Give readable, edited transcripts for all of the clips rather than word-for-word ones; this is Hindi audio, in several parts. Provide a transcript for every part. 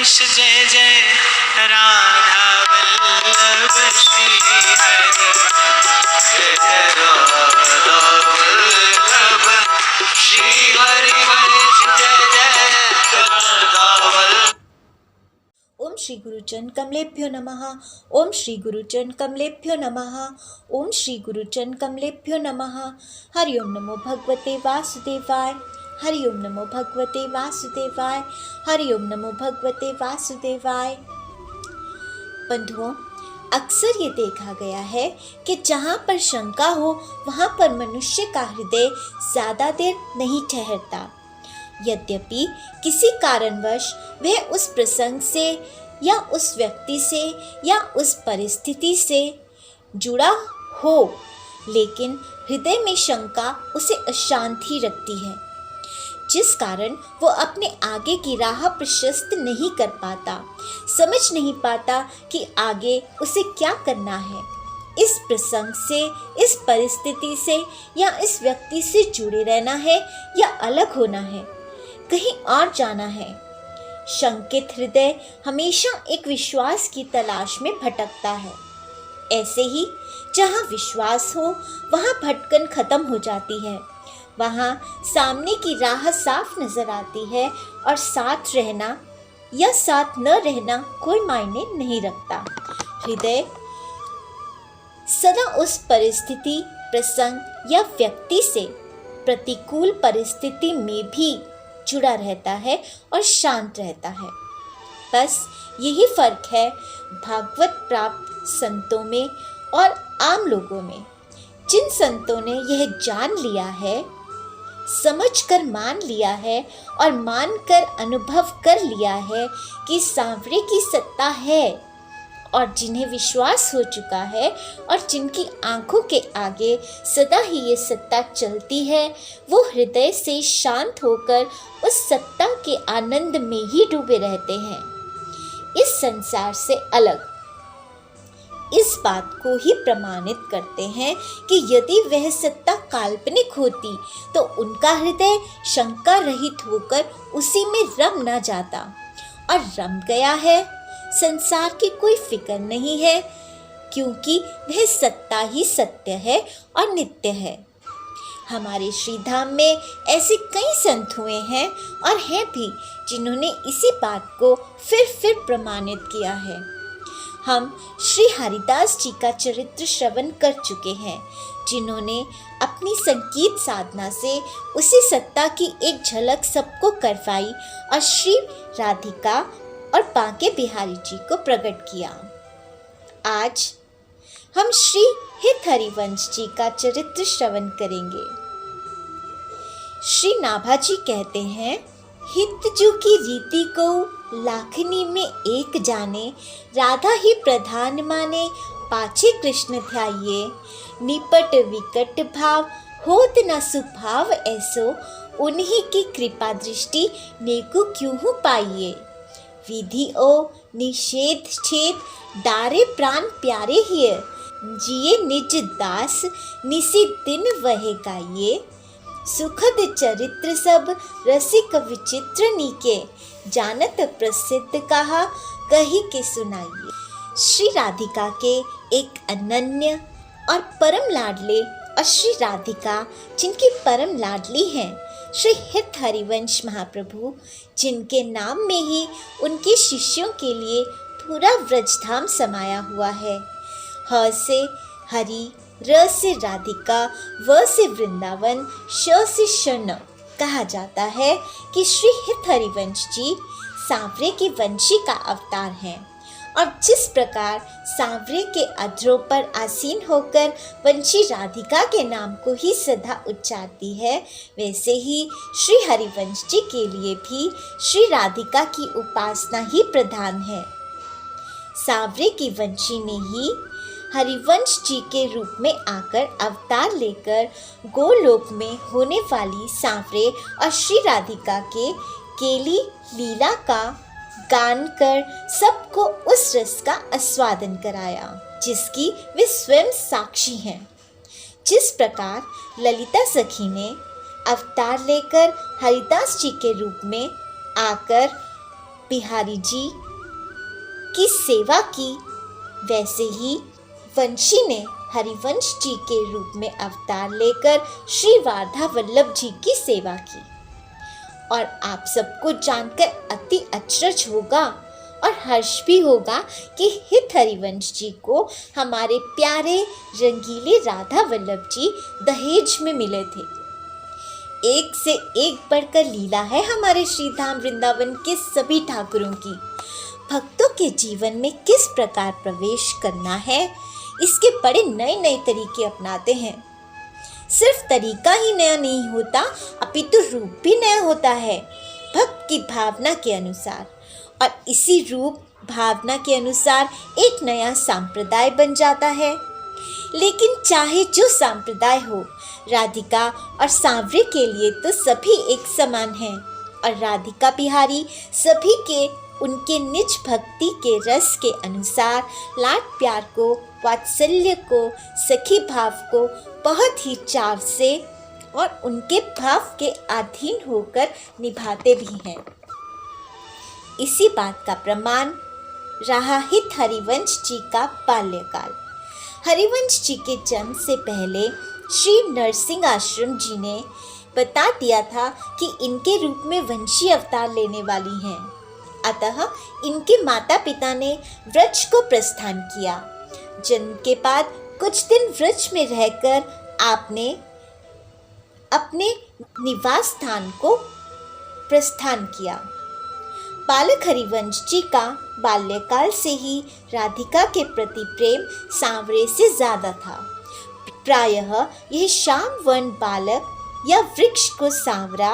वंश जय जय राधा वल्लभ श्री हरि जय जय राधा वल्लभ श्री हरि वंश जय जय राधा वल्लभ। ओम श्री गुरुचरण कमलेभ्यो नमः। ओम श्री गुरुचरण कमलेभ्यो नमः। ओम श्री गुरुचरण कमलेभ्यो नमः। हरि ओम नमो भगवते वासुदेवाय। हरि ओम नमो भगवते वासुदेवाय। हरि ओम नमो भगवते वासुदेवाय। बंधुओं, अक्सर ये देखा गया है कि जहाँ पर शंका हो वहाँ पर मनुष्य का हृदय ज़्यादा देर नहीं ठहरता। यद्यपि किसी कारणवश वह उस प्रसंग से या उस व्यक्ति से या उस परिस्थिति से जुड़ा हो, लेकिन हृदय में शंका उसे अशांत ही रखती है, जिस कारण वो अपने आगे की राह प्रशस्त नहीं कर पाता, समझ नहीं पाता कि आगे उसे क्या करना है। इस प्रसंग से, इस परिस्थिति से या इस व्यक्ति से जुड़े रहना है या अलग होना है, कहीं और जाना है। शंकित हृदय हमेशा एक विश्वास की तलाश में भटकता है। ऐसे ही जहाँ विश्वास हो वहाँ भटकन खत्म हो जाती है, वहाँ सामने की राह साफ नजर आती है और साथ रहना या साथ न रहना कोई मायने नहीं रखता। हृदय सदा उस परिस्थिति, प्रसंग या व्यक्ति से प्रतिकूल परिस्थिति में भी जुड़ा रहता है और शांत रहता है। बस यही फर्क है भागवत प्राप्त संतों में और आम लोगों में। जिन संतों ने यह जान लिया है, समझकर मान लिया है और मानकर अनुभव कर लिया है कि सांवरे की सत्ता है, और जिन्हें विश्वास हो चुका है और जिनकी आंखों के आगे सदा ही ये सत्ता चलती है, वो हृदय से शांत होकर उस सत्ता के आनंद में ही डूबे रहते हैं, इस संसार से अलग। इस बात को ही प्रमाणित करते हैं कि यदि वह सत्ता काल्पनिक होती तो उनका हृदय शंका रहित होकर उसी में रम न जाता, और रम गया है। संसार की कोई फिक्र नहीं है, क्योंकि वह सत्ता ही सत्य है और नित्य है। हमारे श्रीधाम में ऐसे कई संत हुए हैं और हैं भी जिन्होंने इसी बात को फिर प्रमाणित किया है। हम श्री हरिदास जी का चरित्र श्रवण कर चुके हैं, जिन्होंने अपनी संगीत साधना से उसी सत्ता की एक झलक सबको करवाई और श्री राधिका और बांके बिहारी जी को प्रकट किया। आज हम श्री हित हरिवंश जी का चरित्र श्रवण करेंगे। श्री नाभा जी कहते हैं, हित जू की रीति को लाखनी में एक जाने, राधा ही प्रधान माने पाछे कृष्ण ध्याइए, निपट विकट भाव होत न सुभाव ऐसो, उन्हीं की कृपा दृष्टि नेकु क्यों पाइए, विधि ओ निषेध छेद डारे प्राण प्यारे हिय, जिए निज दास निसी दिन वह गाइए, सुखद चरित्र सब रसिक विचित्र नीके, जानत प्रसिद्ध कहा कही के सुनाइए। श्री राधिका के एक अनन्य और परम लाडले और श्री राधिका जिनकी परम लाडली हैं, श्री हित हरिवंश महाप्रभु, जिनके नाम में ही उनके शिष्यों के लिए पूरा व्रजधाम समाया हुआ है। ह से हरि, र से राधिका, व से वृंदावन, श से शरण कहा जाता है कि श्री हित हरिवंश जी सांवरे के वंशी का अवतार हैं, और जिस प्रकार सांवरे के अधरों पर आसीन होकर वंशी राधिका के नाम को ही सदा उच्चारती है, वैसे ही श्री हरिवंश जी के लिए भी श्री राधिका की उपासना ही प्रधान है। सांवरे की वंशी ने ही हरिवंश जी के रूप में आकर अवतार लेकर गोलोक में होने वाली सांवरे और श्री राधिका के केली लीला का गान कर सबको उस रस का आस्वादन कराया, जिसकी वे स्वयं साक्षी हैं। जिस प्रकार ललिता सखी ने अवतार लेकर हरिदास जी के रूप में आकर बिहारी जी की सेवा की, वैसे ही वंशी ने हरिवंश जी के रूप में अवतार लेकर श्री राधा वल्लभ जी की सेवा की। और आप सबको जानकर अति अचरज होगा और हर्ष भी होगा कि हित हरिवंश जी को हमारे प्यारे रंगीले राधा वल्लभ जी दहेज में मिले थे। एक से एक बढ़कर लीला है हमारे श्रीधाम वृंदावन के सभी ठाकुरों की। भक्तों के जीवन में किस प्रकार प्रवेश करना है, इसके बड़े नए नए तरीके अपनाते हैं। सिर्फ तरीका ही नया नहीं होता, अपितु रूप भी नया होता है भक्त की भावना के अनुसार। और इसी रूप भावना के अनुसार एक नया संप्रदाय बन जाता है। लेकिन चाहे जो संप्रदाय हो, राधिका और सांवरे के लिए तो सभी एक समान हैं। और राधिका बिहारी सभी के उनके निज भक्ति के रस के अनुसार लाड प्यार को, वात्सल्य को, सखी भाव को बहुत ही चाव से और उनके भाव के अधीन होकर निभाते भी हैं। इसी बात का प्रमाण रहा हित हरिवंश जी का बाल्यकाल। हरिवंश जी के जन्म से पहले श्री नरसिंह आश्रम जी ने बता दिया था कि इनके रूप में वंशी अवतार लेने वाली हैं। अतः इनके माता पिता ने व्रज को प्रस्थान किया। जन्म के बाद कुछ दिन व्रज में रहकर आपने अपने निवास स्थान को प्रस्थान किया। बालक हरिवंश जी का बाल्यकाल से ही राधिका के प्रति प्रेम सांवरे से ज्यादा था। प्रायः यह श्याम वर्ण बालक या वृक्ष को सांवरा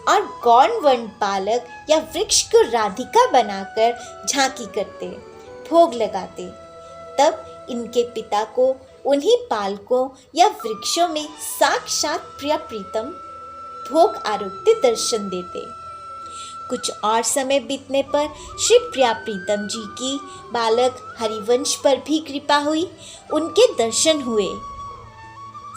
और गौण वर्ण बालक या वृक्ष को राधिका बनाकर झांकी करते, भोग लगाते। तब इनके पिता को उन्हीं बालकों या वृक्षों में साक्षात प्रिय प्रीतम भोग आरोग्य दर्शन देते। कुछ और समय बीतने पर श्री प्रिया प्रीतम जी की बालक हरिवंश पर भी कृपा हुई, उनके दर्शन हुए।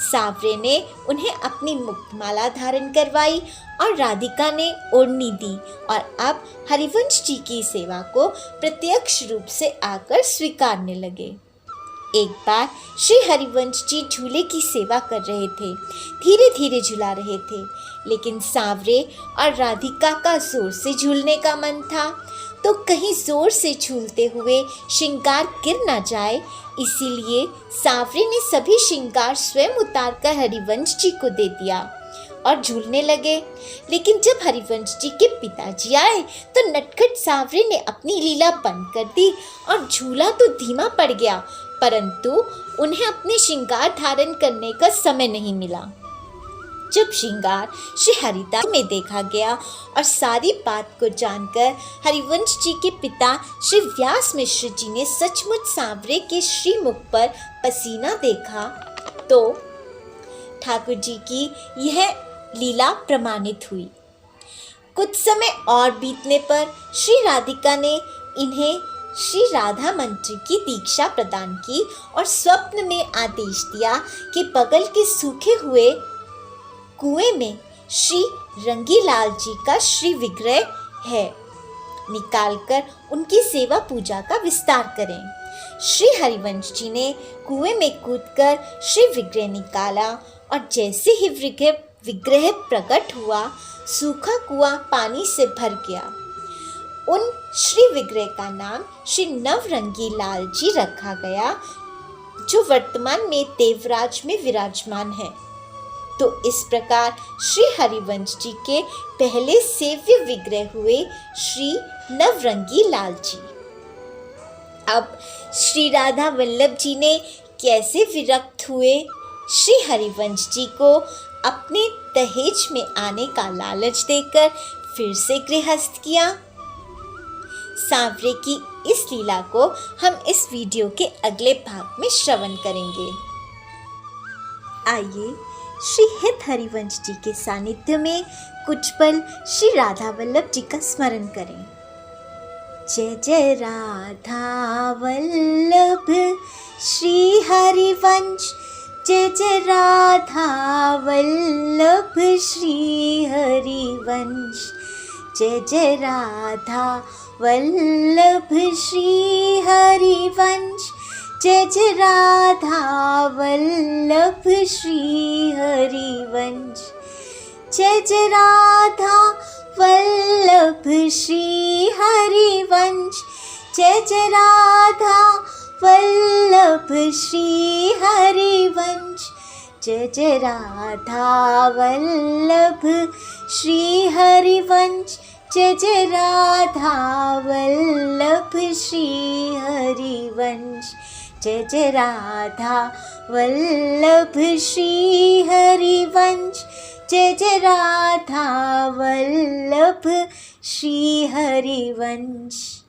सांवरे ने उन्हें अपनी मुक्तमाला धारण करवाई और राधिका ने ओढ़नी दी और अब हरिवंश जी की सेवा को प्रत्यक्ष रूप से आकर स्वीकारने लगे। एक बार श्री हरिवंश जी झूले की सेवा कर रहे थे, धीरे धीरे झुला रहे थे, लेकिन सांवरे और राधिका का जोर से झूलने का मन था, तो कहीं जोर से झूलते हुए श्रृंगार गिर न जाए, इसीलिए सांवरे ने सभी श्रृंगार स्वयं उतारकर हरिवंश जी को दे दिया और झूलने लगे। लेकिन जब हरिवंश जी के पिताजी आए तो नटखट सांवरे ने अपनी लीला बंद कर दी और झूला तो धीमा पड़ गया, परंतु उन्हें अपने श्रृंगार धारण करने का समय नहीं मिला। जब श्रृंगार श्री हरिदास में देखा गया और सारी बात को जानकर हरिवंश जी के पिता श्री व्यास मिश्र जी ने सचमुच सांवरे के श्रीमुख पर पसीना देखा तो ठाकुर जी की यह लीला प्रमाणित हुई। कुछ समय और बीतने पर श्री राधिका ने इन्हें श्री राधा मंत्र की दीक्षा प्रदान की और स्वप्न में आदेश दिया कि बगल के सूखे हुए कुएं में श्री रंगीलाल जी का श्री विग्रह है, निकालकर उनकी सेवा पूजा का विस्तार करें। श्री हरिवंश जी ने कुएं में कूदकर श्री विग्रह निकाला और जैसे ही विग्रह प्रकट हुआ, सूखा कुआं पानी से भर गया। उन श्री विग्रह का नाम श्री नवरंगी लाल जी रखा गया, जो वर्तमान में देवराज में विराजमान है। तो इस प्रकार श्री हरिवंश जी के पहले सेव्य विग्रह हुए श्री नवरंगी लाल जी। अब श्री राधा वल्लभ जी ने कैसे विरक्त हुए श्री हरिवंश जी को अपने दहेज में आने का लालच देकर फिर से गृहस्थ किया। सांवरे की इस लीला को हम इस वीडियो के अगले भाग में श्रवण करेंगे। आइए श्री हित हरिवंश जी के सानिध्य में कुछ पल श्री राधा वल्लभ जी का स्मरण करें। जय जय राधा वल्लभ श्री हरिवंश, जय जय राधा वल्लभ श्री हरिवंश, जय जय राधा वल्लभ श्री हरिवंश जय जय राधा वल्लभ श्री हरिवंश जय जय राधा वल्लभ श्री हरिवंश जय जय राधा वल्लभ श्री हरिवंश जय जय राधा वल्लभ श्री हरिवंश जय जय राधा वल्लभ श्री हरिवंश जय जय राधा वल्लभ श्री हरिवंश जय जय राधा वल्लभ श्री हरिवंश।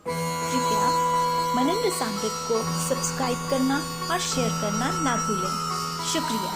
कृपया मनन रसामृत को सब्सक्राइब करना और शेयर करना ना भूलें। शुक्रिया।